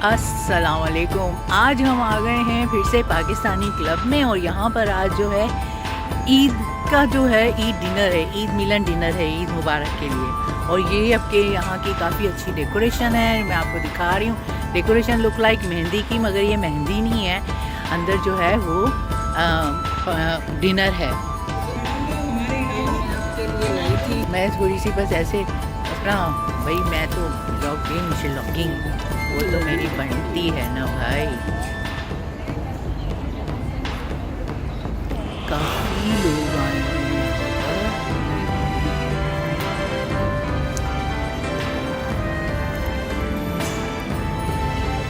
अस्सलाम वालेकुम। आज हम आ गए हैं फिर से पाकिस्तानी क्लब में और यहाँ पर आज जो है ईद का जो है ईद डिनर है, ईद मिलन डिनर है ईद मुबारक के लिए। और ये आपके यहाँ की काफ़ी अच्छी डेकोरेशन है, मैं आपको दिखा रही हूँ। डेकोरेशन लुक लाइक मेहंदी की, मगर ये मेहंदी नहीं है, अंदर जो है वो डिनर है। मैं थोड़ी सी बस ऐसे अपना भाई, मैं तो व्लॉगिंग वो तो मेरी बनती है ना भाई। काफ़ी लोग आए हैं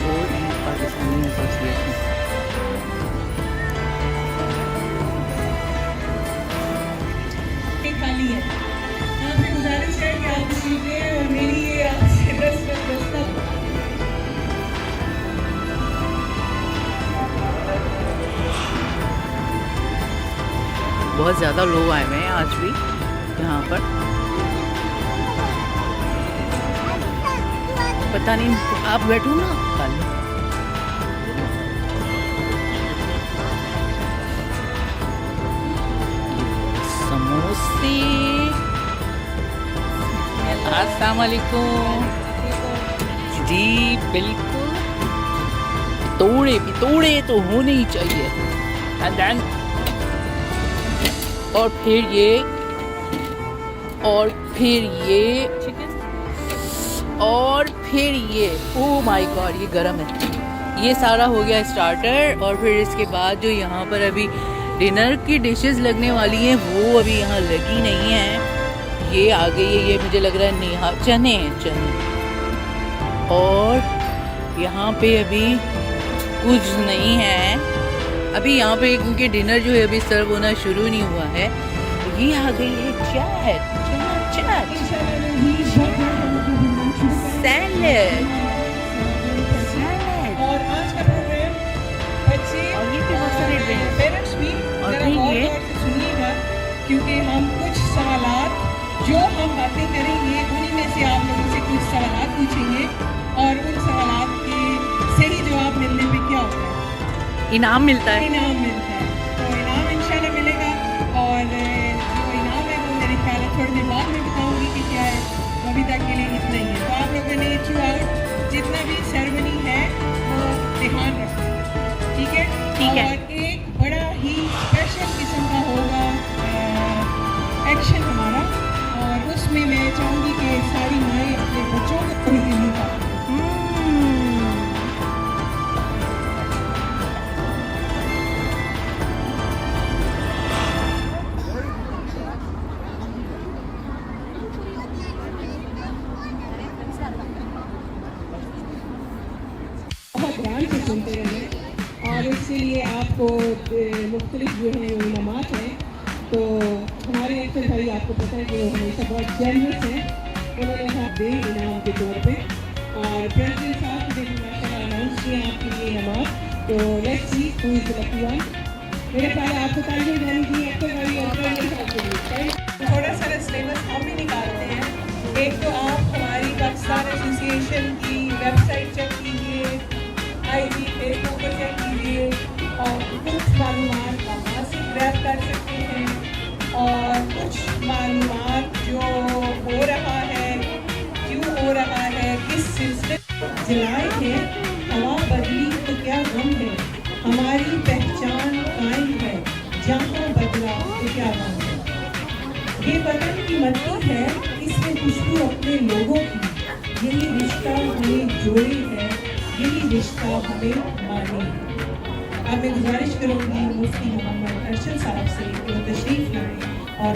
और पाकिस्तानी एसोसिएशन। खाली है, आपसे गुजारिश है कि आप सीखें और मेरी ये आपसे बहुत ज़्यादा लोग आए हुए हैं आज भी यहाँ पर। पता नहीं, आप बैठो ना कल। समोसे, अस्सलाम वालेकुम जी। बिल्कुल, तोड़े तो होने ही चाहिए। और फिर ये और फिर ये ओह माय गॉड, ये गरम है। ये सारा हो गया स्टार्टर। और फिर इसके बाद जो यहाँ पर अभी डिनर की डिशेस लगने वाली हैं वो अभी यहाँ लगी नहीं है, ये आ गई है। ये मुझे लग रहा है चने। और यहाँ पे अभी कुछ नहीं है अभी यहाँ पे, क्योंकि डिनर जो है अभी सर्व होना शुरू नहीं हुआ है। ये आ गई है चाट सैलेड और आज का प्रोग्राम बच्चे और ये भी बहुत सारे ड्रिंक्स पेरेंट्स भी और जरा फिर गौर ये से सुनिएगा, क्योंकि हम कुछ सवालात जो हम बातें करेंगे उन्हीं में से आप लोगों से कुछ सवालात पूछेंगे और उन सवालात के सही जवाब मिलने पे क्या होता है, इनाम मिलता है। इनाम मिलता है। तो इनाम इंशाल्लाह मिलेगा। और जो इनाम है वो मेरे ख्याल है थोड़ी देर बाद में बताऊंगी कि क्या है, तो अभी तक के लिए इतना ही है। तो आप लोगों ने थ्रू आउट जितना भी सेरेमनी है वो ध्यान रखना, ठीक है? और एक बड़ा ही स्पेशल किस्म का होगा एक्शन हमारा, और उसमें मैं चाहूँगी कि सारी माएँ अपने बच्चों को थोड़ी सी निकालें। ध्यान से सुनते रहें और इसके लिए आपको मुख्तलिफ जो है इनामात हैं। तो हमारे एक भाई आपको पता है कि वो हमेशा बहुत जनरस हैं, उन्होंने कहा दे इनाम के तौर पे। और प्रेसिडेंट साहब ने माशाल्लाह अनाउंस किया आपके लिए इनामात। तो let's see who is the lucky one. मेरे ख्याल आपको तालियां देनी चाहिए आपको भाई। थोड़ा सा सिलेबस हम भी निकालते हैं। एक तो आप हमारी पाकिस्तान एसोसिएशन की वेबसाइट चेक कीजिए, IG फेसबुक पर चेक कीजिए और कुछ मालूमात वहाँ से ग्रैब कर सकते हैं। और कुछ मालूमात जो हो रहा है, क्यों हो रहा है, किस सिलसिले जलाए हैं, हवा बदली तो क्या गम है, हमारी पहचान कायम है, जहाँ बदला तो क्या गम है, ये बदन की मट्टी है, इसमें खुशबू अपने लोगों की, यही रिश्ता हमें जोड़े है, यही रिश्ता हमें माने। अब मैं गुजारिश करूँगी मुफ्ती मोहम्मद अरशद साहब से कि वो तशरीफ लाएं और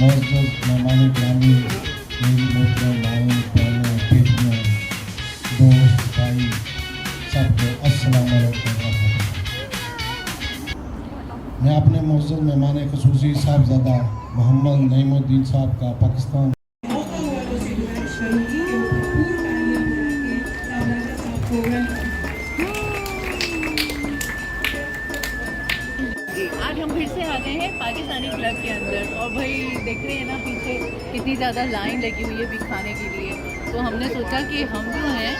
मोहतरम मेहमान ग्रामी मेरी मोहतरम माएँ बहनें बेटियाँ दोस्त भाई सबको अस्सलाम वालेकुम। मैं अपने मोहतरम मेहमान ख़ुसूसी साहबज़ादा मोहम्मद नईमुद्दीन साहब का पाकिस्तान मौका वालों से गुजारिश करूंगी कि वो भरपूर तालियां बना के राजा साहब को वेलकम। आज हम फिर से आ गए हैं पाकिस्तानी क्लब के अंदर और भाई देख रहे हैं ना पीछे कितनी ज़्यादा लाइन लगी हुई है भी खाने के लिए। तो हमने सोचा कि हम जो हैं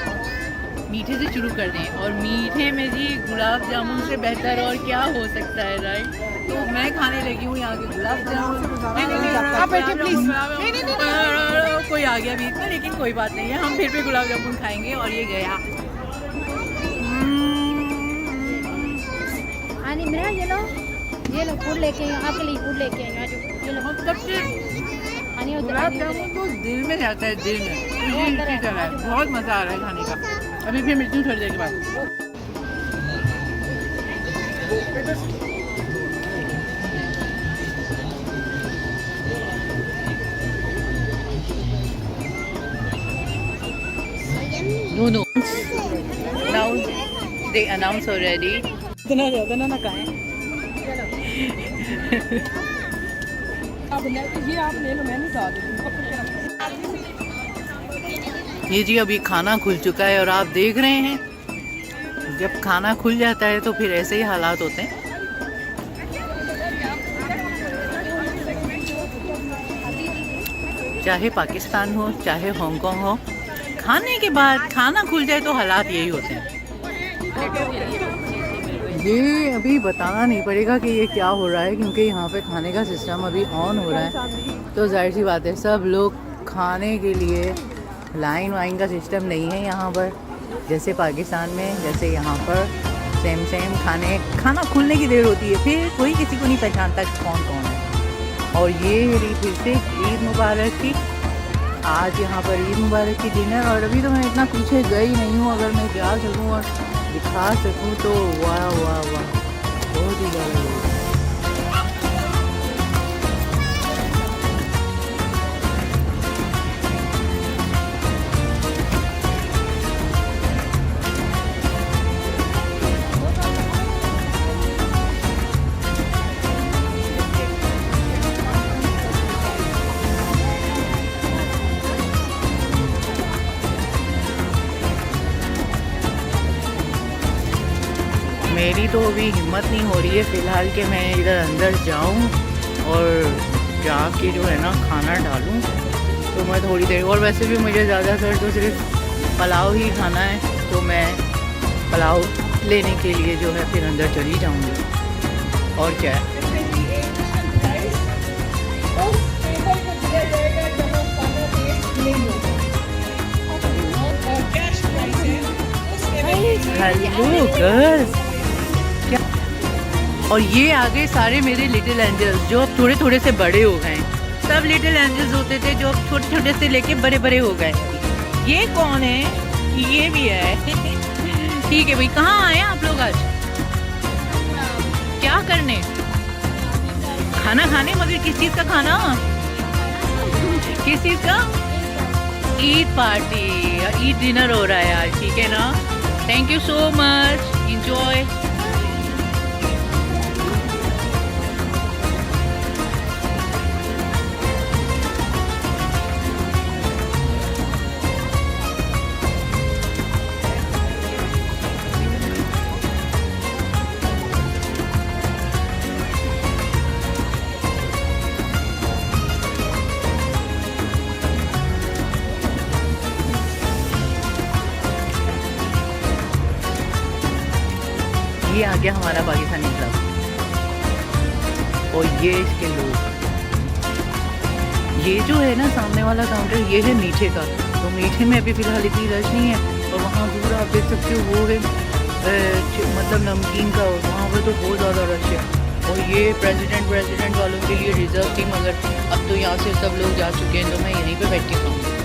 मीठे से शुरू कर दें और मीठे में जी गुलाब जामुन से बेहतर और क्या हो सकता है, राइट। तो मैं खाने लगी हूँ यहाँ के गुलाब जामुन। आप बैठे प्लीज़। कोई आ गया बीच में, लेकिन कोई बात नहीं है, हम फिर भी गुलाब जामुन खाएंगे। और ये गया आनी मेरा ये लो फूड लेके आई हूँ, आपके लिए फूड लेके आई हूँ। आज ये लो मतलब कि आनी उधर गुलाब जामुन तो दिल में जाता है, दिल में इसी तरह है। बहुत मज़ा आ रहा है खाने का। अभी फिर मिलती हूँ थोड़ी देर के बाद। No. Now they announce already. इतना ना कहें। ये आप ले लो, मैं नहीं खा दूँगी। ये जी अभी खाना खुल चुका है और आप देख रहे हैं जब खाना खुल जाता है तो फिर ऐसे ही हालात होते हैं। चाहे पाकिस्तान हो चाहे हांगकांग हो, खाने के बाद खाना खुल जाए तो हालात यही होते हैं। ये अभी बताना नहीं पड़ेगा कि ये क्या हो रहा है, क्योंकि यहाँ पे खाने का सिस्टम अभी ऑन हो रहा है। तो जाहिर सी बात है सब लोग खाने के लिए लाइन वाइन का सिस्टम नहीं है यहाँ पर, जैसे पाकिस्तान में, जैसे यहाँ पर सेम खाना खुलने की देर होती है, फिर कोई किसी को नहीं पहचानता कौन कौन है। और ये रही फिर से ईद मुबारक की। आज यहाँ पर ईद मुबारक की डिनर। और अभी तो मैं इतना पीछे गई नहीं हूँ, अगर मैं जा सकूँ और दिखा सकूँ तो वाह वाह वाह, बहुत ही ज़्यादा लोग। मेरी तो अभी हिम्मत नहीं हो रही है फ़िलहाल कि मैं इधर अंदर जाऊं और जाके जो है ना खाना डालूं। तो मैं थोड़ी देर, और वैसे भी मुझे ज़्यादातर तो सिर्फ पुलाव ही खाना है, तो मैं पुलाव लेने के लिए जो है फिर अंदर चली जाऊंगी। और क्या है, हेलो गर्ल्स, क्या। और ये आ गए सारे मेरे लिटिल एंजल्स जो अब थोड़े थोड़े से बड़े हो गए। सब लिटिल एंजल्स होते थे जो अब छोटे छोटे से लेके बड़े बड़े हो गए। ये कौन है? ये भी है। ठीक है भाई, कहाँ आए आप लोग आज? क्या करने? खाना खाने, मगर किस चीज़ का खाना? किस चीज़ का? ईद पार्टी, ईद डिनर हो रहा है आज, ठीक है ना। Thank you so much, enjoy. ये आ गया हमारा पाकिस्तानी क्लब और ये इसके लोग। ये जो है ना सामने वाला काउंटर, ये है मीठे का। तो मीठे में अभी फ़िलहाल इतनी रश नहीं है, और वहाँ पूरा आप देख सकते हो वो है मतलब नमकीन का, वहाँ पर तो बहुत ज़्यादा रश है। और ये प्रेसिडेंट वालों के लिए रिजर्व थी, मगर अब तो यहाँ से सब लोग जा चुके हैं, तो मैं यहीं पे बैठ के खाऊँगी।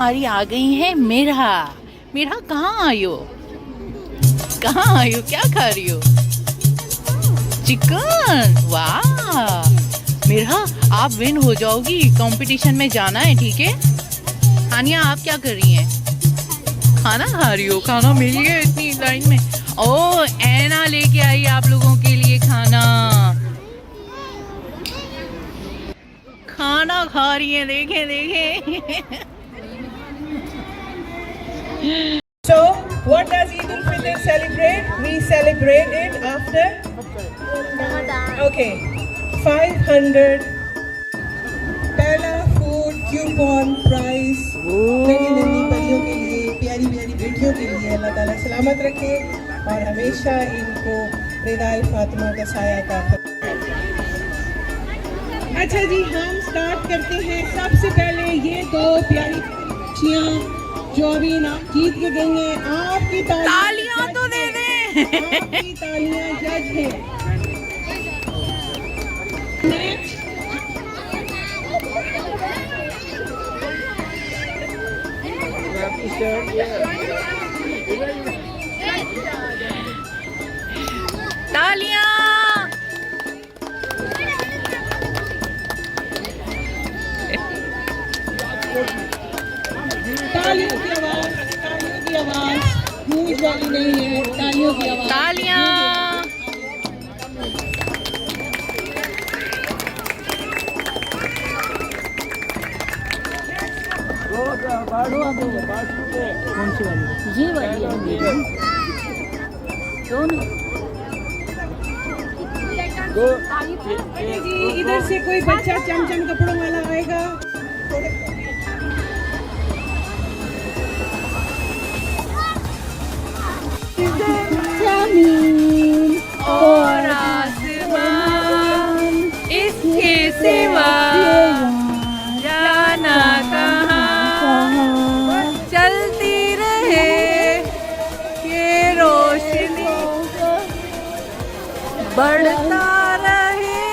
हमारी आ गई है मेरा। मेरा कहाँ आई हो? कहाँ आई हो? क्या खा रही हो? चिकन। वाह मेरा, आप विन हो जाओगी। कंपटीशन में जाना है, ठीक है? हानिया आप क्या कर रही हैं? खाना खा रही हो? खाना मिल गया इतनी लाइन में। ओ ऐना लेके आई आप लोगों के लिए खाना। खाना खा रही है, देखें देखें। So, what does Eid al-Fitr celebrate? We celebrate it after? Okay, 500 पहला फूड कूपन प्राइस मेरी नन्ही परियों के लिए, प्यारी प्यारी बेटियों के लिए। अल्लाह ताला सलामत रखे और हमेशा इनको रिदाए फातिमा का साया अता फरमाए। अच्छा जी, हम स्टार्ट करते हैं। सबसे पहले ये दो प्यारी बच्चियाँ जो अभी ना जीत के गई हैं, आपकी तालियां तो दे दें। आपकी तालियां जज है। तालियां। तालियों की आवाज, तालियों की आवाज गूंज वाली नहीं है, तालियों की आवाज। तालियां। कौन सी वाली? ये वाली है। दोनों। जी इधर से कोई बच्चा चमचम कपड़ों वाला आएगा। जमीन और आसमान इसके सिवा जाना कहाँ। चलती रहे ये रोशनी, बढ़ता रहे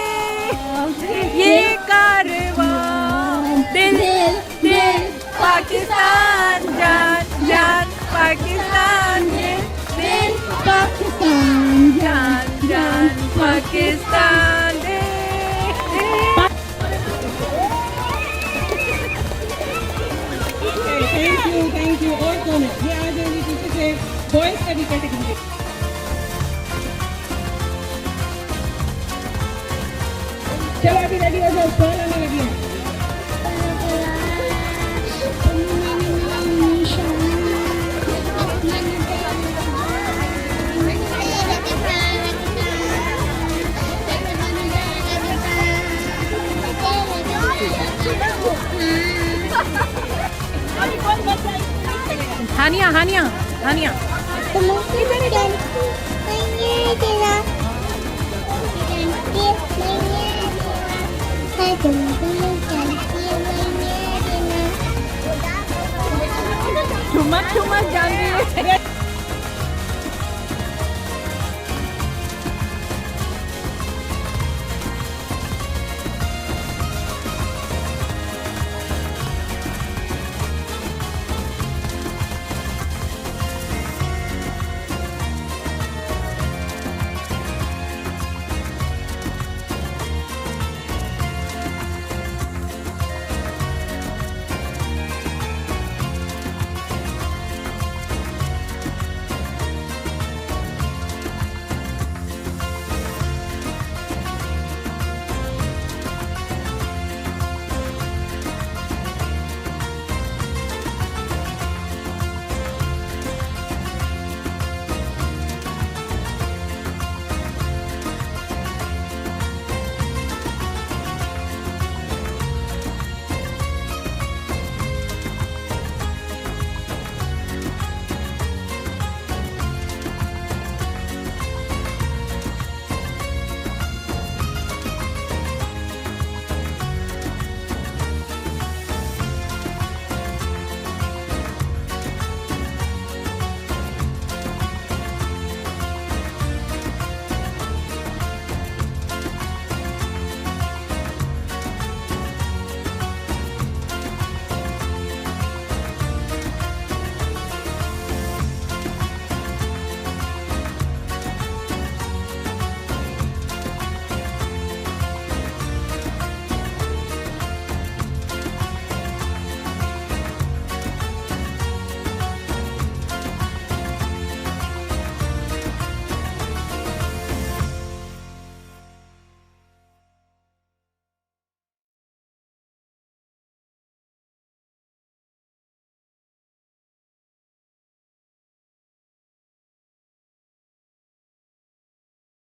ये कारवां। दिल दिल पाकिस्तान, जान जान पाकिस्तान, दिल पाकिस्तान जान जान पाकिस्तान। Thank you. और कौन है? ये आ जाएंगे पीछे से। बॉयज का भी कैटेगरी। चलो अभी रेडी हो जाओ, कॉल आने लगी है। हानिया हानिया हानिया। ठुमक ठुमक जानती